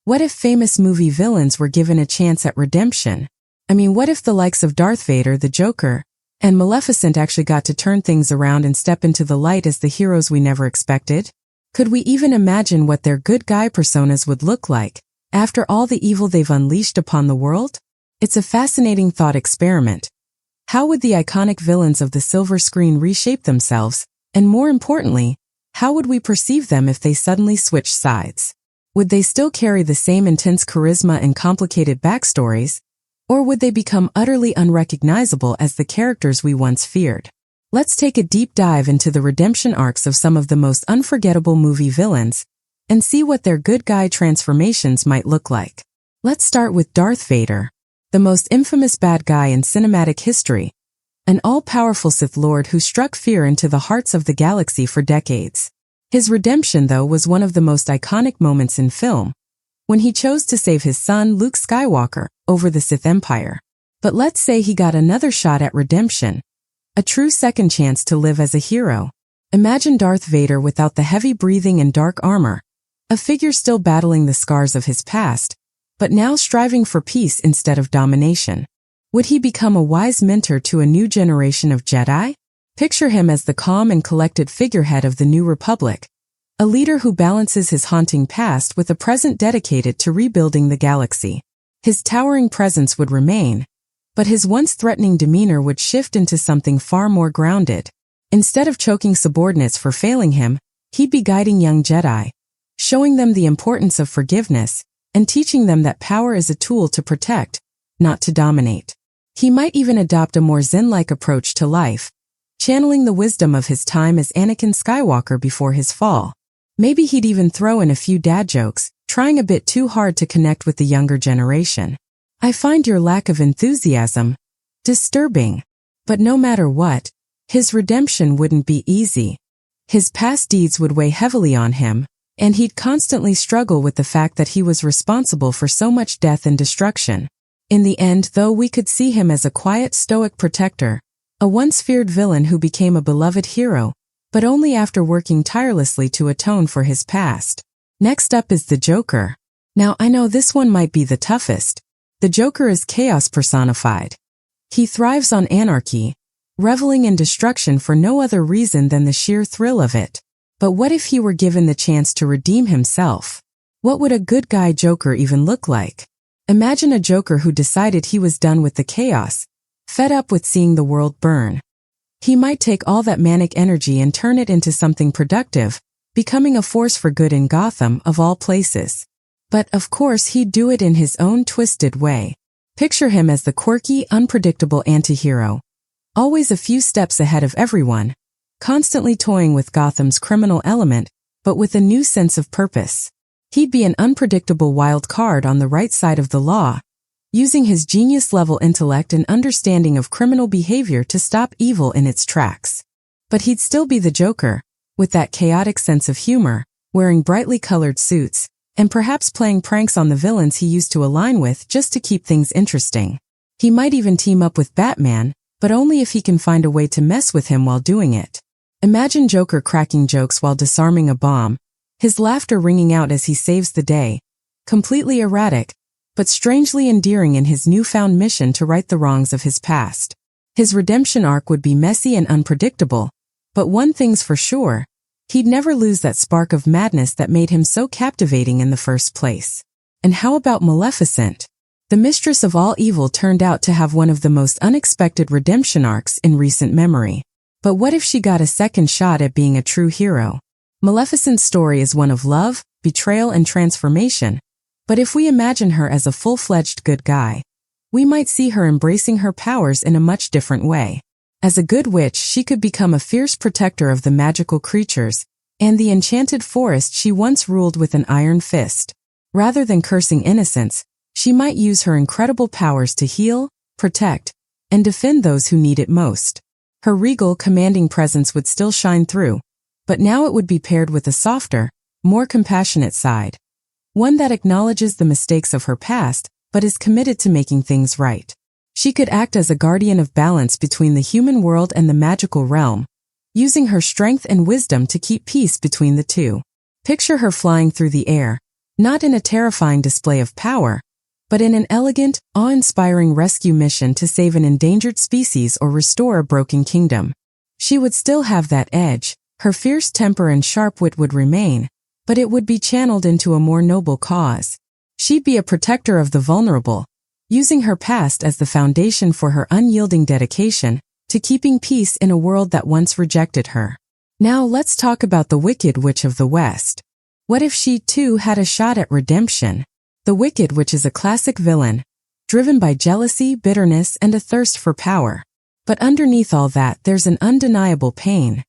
What if famous movie villains were given a chance at redemption? I mean, what if the likes of Darth Vader, the Joker, and Maleficent actually got to turn things around and step into the light as the heroes we never expected? Could we even imagine what their good guy personas would look like after all the evil they've unleashed upon the world? It's a fascinating thought experiment. How would the iconic villains of the silver screen reshape themselves? And more importantly, how would we perceive them if they suddenly switched sides? Would they still carry the same intense charisma and complicated backstories? Or would they become utterly unrecognizable as the characters we once feared? Let's take a deep dive into the redemption arcs of some of the most unforgettable movie villains and see what their good guy transformations might look like. Let's start with Darth Vader, the most infamous bad guy in cinematic history, an all-powerful Sith Lord who struck fear into the hearts of the galaxy for decades. His redemption, though, was one of the most iconic moments in film, when he chose to save his son, Luke Skywalker, over the Sith Empire. But let's say he got another shot at redemption, a true second chance to live as a hero. Imagine Darth Vader without the heavy breathing and dark armor, a figure still battling the scars of his past, but now striving for peace instead of domination. Would he become a wise mentor to a new generation of Jedi? Picture him as the calm and collected figurehead of the New Republic, a leader who balances his haunting past with a present dedicated to rebuilding the galaxy. His towering presence would remain, but his once threatening demeanor would shift into something far more grounded. Instead of choking subordinates for failing him, he'd be guiding young Jedi, showing them the importance of forgiveness and teaching them that power is a tool to protect, not to dominate. He might even adopt a more Zen-like approach to life, channeling the wisdom of his time as Anakin Skywalker before his fall. Maybe he'd even throw in a few dad jokes, trying a bit too hard to connect with the younger generation. I find your lack of enthusiasm disturbing. But no matter what, his redemption wouldn't be easy. His past deeds would weigh heavily on him, and he'd constantly struggle with the fact that he was responsible for so much death and destruction. In the end, though, we could see him as a quiet, stoic protector, a once feared villain who became a beloved hero, but only after working tirelessly to atone for his past. Next up is the Joker. Now, I know this one might be the toughest. The Joker is chaos personified. He thrives on anarchy, reveling in destruction for no other reason than the sheer thrill of it. But what if he were given the chance to redeem himself? What would a good guy Joker even look like? Imagine a Joker who decided he was done with the chaos, fed up with seeing the world burn. He might take all that manic energy and turn it into something productive, becoming a force for good in Gotham, of all places. But, of course, he'd do it in his own twisted way. Picture him as the quirky, unpredictable anti-hero, always a few steps ahead of everyone, constantly toying with Gotham's criminal element, but with a new sense of purpose. He'd be an unpredictable wild card on the right side of the law, using his genius-level intellect and understanding of criminal behavior to stop evil in its tracks. But he'd still be the Joker, with that chaotic sense of humor, wearing brightly colored suits, and perhaps playing pranks on the villains he used to align with just to keep things interesting. He might even team up with Batman, but only if he can find a way to mess with him while doing it. Imagine Joker cracking jokes while disarming a bomb, his laughter ringing out as he saves the day, completely erratic, but strangely endearing in his newfound mission to right the wrongs of his past. His redemption arc would be messy and unpredictable, but one thing's for sure, he'd never lose that spark of madness that made him so captivating in the first place. And how about Maleficent? The mistress of all evil turned out to have one of the most unexpected redemption arcs in recent memory. But what if she got a second shot at being a true hero? Maleficent's story is one of love, betrayal, and transformation. But if we imagine her as a full-fledged good guy, we might see her embracing her powers in a much different way. As a good witch, she could become a fierce protector of the magical creatures and the enchanted forest she once ruled with an iron fist. Rather than cursing innocence, she might use her incredible powers to heal, protect, and defend those who need it most. Her regal, commanding presence would still shine through, but now it would be paired with a softer, more compassionate side. One that acknowledges the mistakes of her past, but is committed to making things right. She could act as a guardian of balance between the human world and the magical realm, using her strength and wisdom to keep peace between the two. Picture her flying through the air, not in a terrifying display of power, but in an elegant, awe-inspiring rescue mission to save an endangered species or restore a broken kingdom. She would still have that edge, her fierce temper and sharp wit would remain, but it would be channeled into a more noble cause. She'd be a protector of the vulnerable, using her past as the foundation for her unyielding dedication to keeping peace in a world that once rejected her. Now let's talk about the Wicked Witch of the West. What if she too had a shot at redemption? The Wicked Witch is a classic villain, driven by jealousy, bitterness, and a thirst for power. But underneath all that, there's an undeniable pain.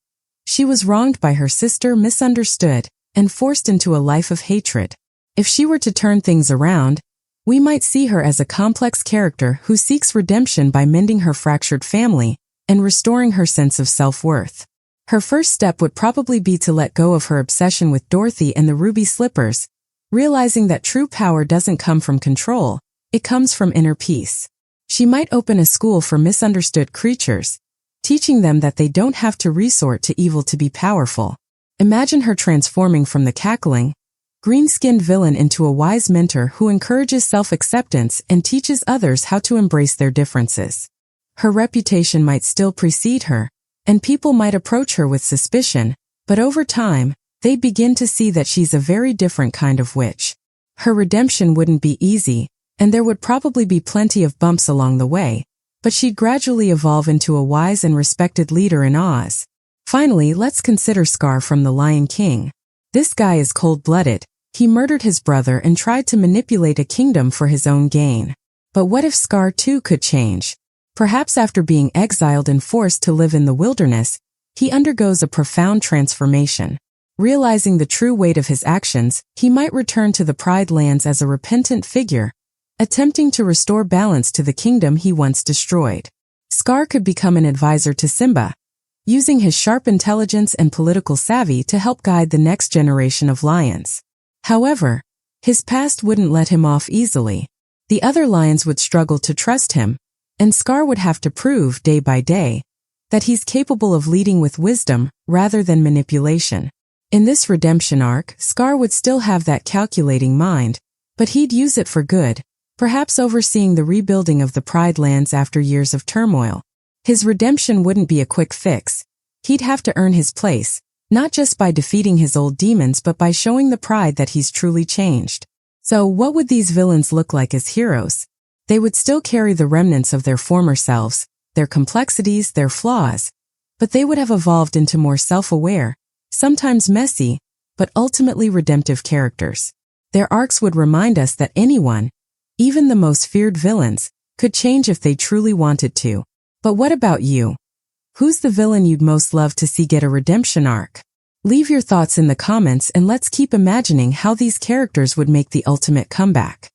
She was wronged by her sister, misunderstood, and forced into a life of hatred. If she were to turn things around, we might see her as a complex character who seeks redemption by mending her fractured family and restoring her sense of self-worth. Her first step would probably be to let go of her obsession with Dorothy and the ruby slippers, realizing that true power doesn't come from control, it comes from inner peace. She might open a school for misunderstood creatures, teaching them that they don't have to resort to evil to be powerful. Imagine her transforming from the cackling, green-skinned villain into a wise mentor who encourages self-acceptance and teaches others how to embrace their differences. Her reputation might still precede her, and people might approach her with suspicion, but over time, they'd begin to see that she's a very different kind of witch. Her redemption wouldn't be easy, and there would probably be plenty of bumps along the way, but she'd gradually evolve into a wise and respected leader in Oz. Finally, let's consider Scar from The Lion King. This guy is cold-blooded. He murdered his brother and tried to manipulate a kingdom for his own gain. But what if Scar too could change? Perhaps after being exiled and forced to live in the wilderness, he undergoes a profound transformation. Realizing the true weight of his actions, he might return to the Pride Lands as a repentant figure, attempting to restore balance to the kingdom he once destroyed. Scar could become an advisor to Simba, using his sharp intelligence and political savvy to help guide the next generation of lions. However, his past wouldn't let him off easily. The other lions would struggle to trust him, and Scar would have to prove day by day that he's capable of leading with wisdom rather than manipulation. In this redemption arc, Scar would still have that calculating mind, but he'd use it for good, perhaps overseeing the rebuilding of the Pride Lands after years of turmoil. His redemption wouldn't be a quick fix. He'd have to earn his place, not just by defeating his old demons but by showing the Pride that he's truly changed. So what would these villains look like as heroes? They would still carry the remnants of their former selves, their complexities, their flaws, but they would have evolved into more self-aware, sometimes messy, but ultimately redemptive characters. Their arcs would remind us that anyone, even the most feared villains, could change if they truly wanted to. But what about you? Who's the villain you'd most love to see get a redemption arc? Leave your thoughts in the comments and let's keep imagining how these characters would make the ultimate comeback.